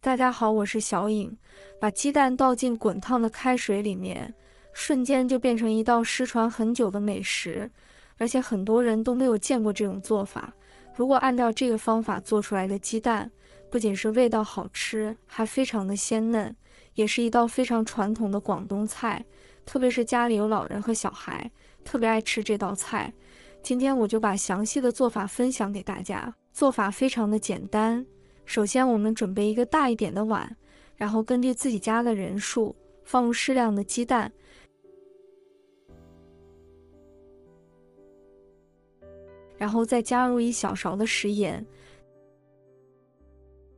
大家好，我是小颖。把鸡蛋倒进滚烫的开水里面，瞬间就变成一道失传很久的美食，而且很多人都没有见过这种做法。如果按照这个方法做出来的鸡蛋，不仅是味道好吃，还非常的鲜嫩，也是一道非常传统的广东菜，特别是家里有老人和小孩，特别爱吃这道菜。今天我就把详细的做法分享给大家。做法非常的简单，首先我们准备一个大一点的碗，然后根据自己家的人数放入适量的鸡蛋，然后再加入1小勺的食盐，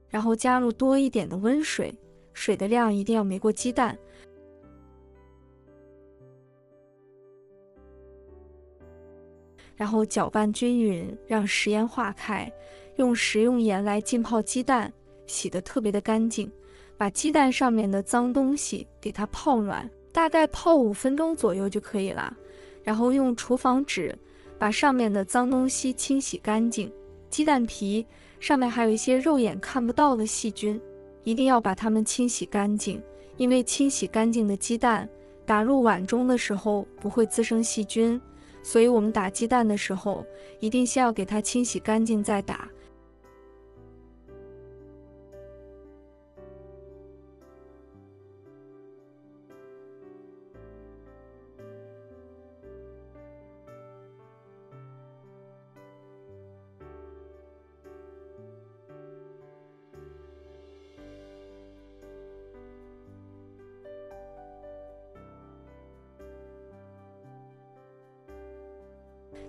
然后加入多一点的温水，水的量一定要没过鸡蛋，然后搅拌均匀，让食盐化开，用食用盐来浸泡鸡蛋，洗得特别的干净，把鸡蛋上面的脏东西给它泡软，大概泡5分钟左右就可以了。然后用厨房纸把上面的脏东西清洗干净。鸡蛋皮上面还有一些肉眼看不到的细菌，一定要把它们清洗干净，因为清洗干净的鸡蛋打入碗中的时候不会滋生细菌，所以我们打鸡蛋的时候一定先要给它清洗干净再打。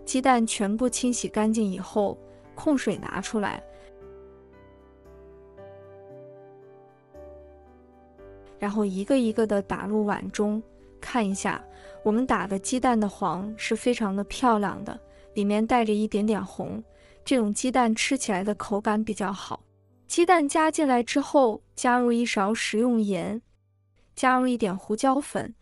鸡蛋全部清洗干净以后，控水拿出来，然后一个一个的打入碗中。看一下，我们打的鸡蛋的黄是非常的漂亮的，里面带着一点点红，这种鸡蛋吃起来的口感比较好。鸡蛋加进来之后，加入1勺食用盐，加入一点胡椒粉，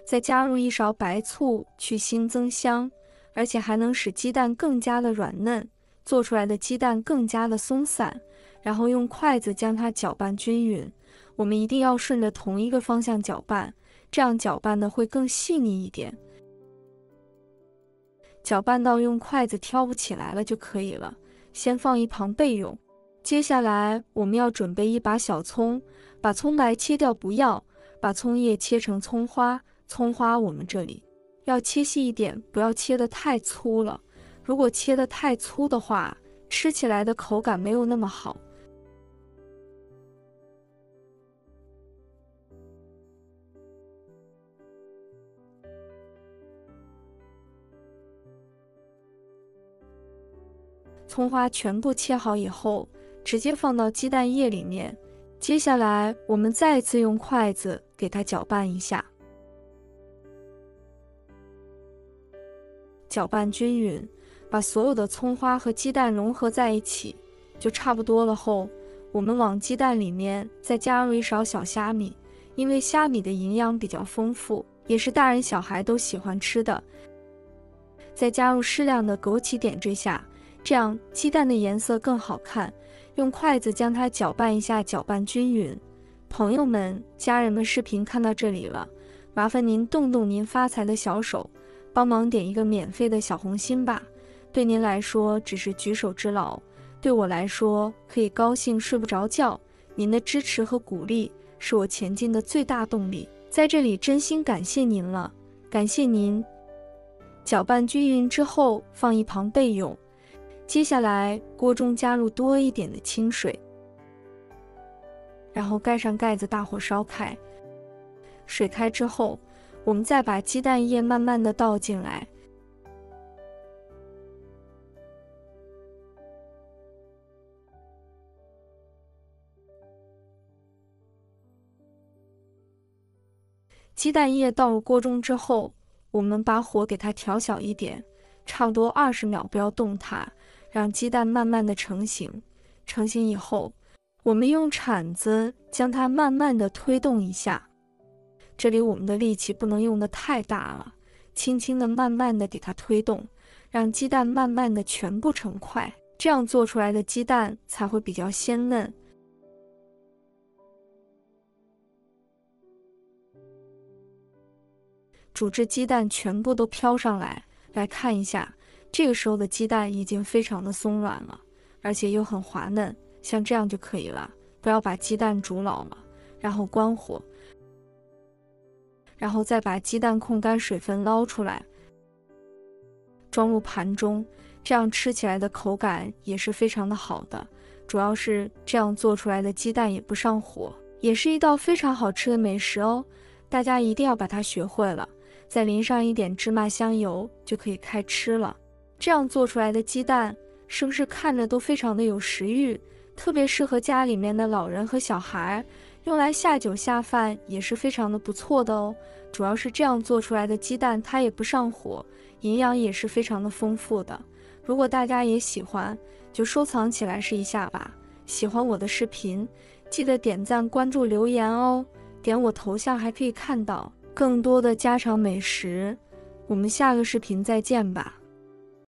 再加入1勺白醋，去腥增香，而且还能使鸡蛋更加的软嫩，做出来的鸡蛋更加的松散。然后用筷子将它搅拌均匀，我们一定要顺着同一个方向搅拌，这样搅拌的会更细腻一点。搅拌到用筷子挑不起来了就可以了，先放一旁备用。接下来我们要准备一把小葱，把葱白切掉不要，把葱叶切成葱花。葱花我们这里要切细一点，不要切得太粗了，如果切得太粗的话，吃起来的口感没有那么好。葱花全部切好以后，直接放到鸡蛋液里面。接下来我们再次用筷子给它搅拌一下，搅拌均匀，把所有的葱花和鸡蛋融合在一起，就差不多了后，我们往鸡蛋里面再加入1勺小虾米，因为虾米的营养比较丰富，也是大人小孩都喜欢吃的。再加入适量的枸杞点缀下，这样鸡蛋的颜色更好看。用筷子将它搅拌一下，搅拌均匀。朋友们、家人们，视频看到这里了，麻烦您动动您发财的小手，帮忙点一个免费的小红心吧。对您来说只是举手之劳，对我来说可以高兴睡不着觉。您的支持和鼓励是我前进的最大动力，在这里真心感谢您了，感谢您。搅拌均匀之后放一旁备用。接下来锅中加入多一点的清水，然后盖上盖子，大火烧开。水开之后，我们再把鸡蛋液慢慢的倒进来，鸡蛋液倒入锅中之后，我们把火给它调小一点，差不多20秒，不要动它，让鸡蛋慢慢的成型。成型以后，我们用铲子将它慢慢的推动一下，这里我们的力气不能用得太大了，轻轻的慢慢的给它推动，让鸡蛋慢慢的全部成块，这样做出来的鸡蛋才会比较鲜嫩。煮制鸡蛋全部都飘上来，来看一下，这个时候的鸡蛋已经非常的松软了，而且又很滑嫩，像这样就可以了。不要把鸡蛋煮老了，然后关火，然后再把鸡蛋控干水分捞出来，装入盘中，这样吃起来的口感也是非常的好的。主要是这样做出来的鸡蛋也不上火，也是一道非常好吃的美食哦。大家一定要把它学会了，再淋上一点芝麻香油就可以开吃了。这样做出来的鸡蛋是不是看着都非常的有食欲？特别适合家里面的老人和小孩，用来下酒下饭也是非常的不错的哦。主要是这样做出来的鸡蛋它也不上火，营养也是非常的丰富的。如果大家也喜欢，就收藏起来试一下吧。喜欢我的视频，记得点赞、关注、留言哦。点我头像还可以看到更多的家常美食。我们下个视频再见吧。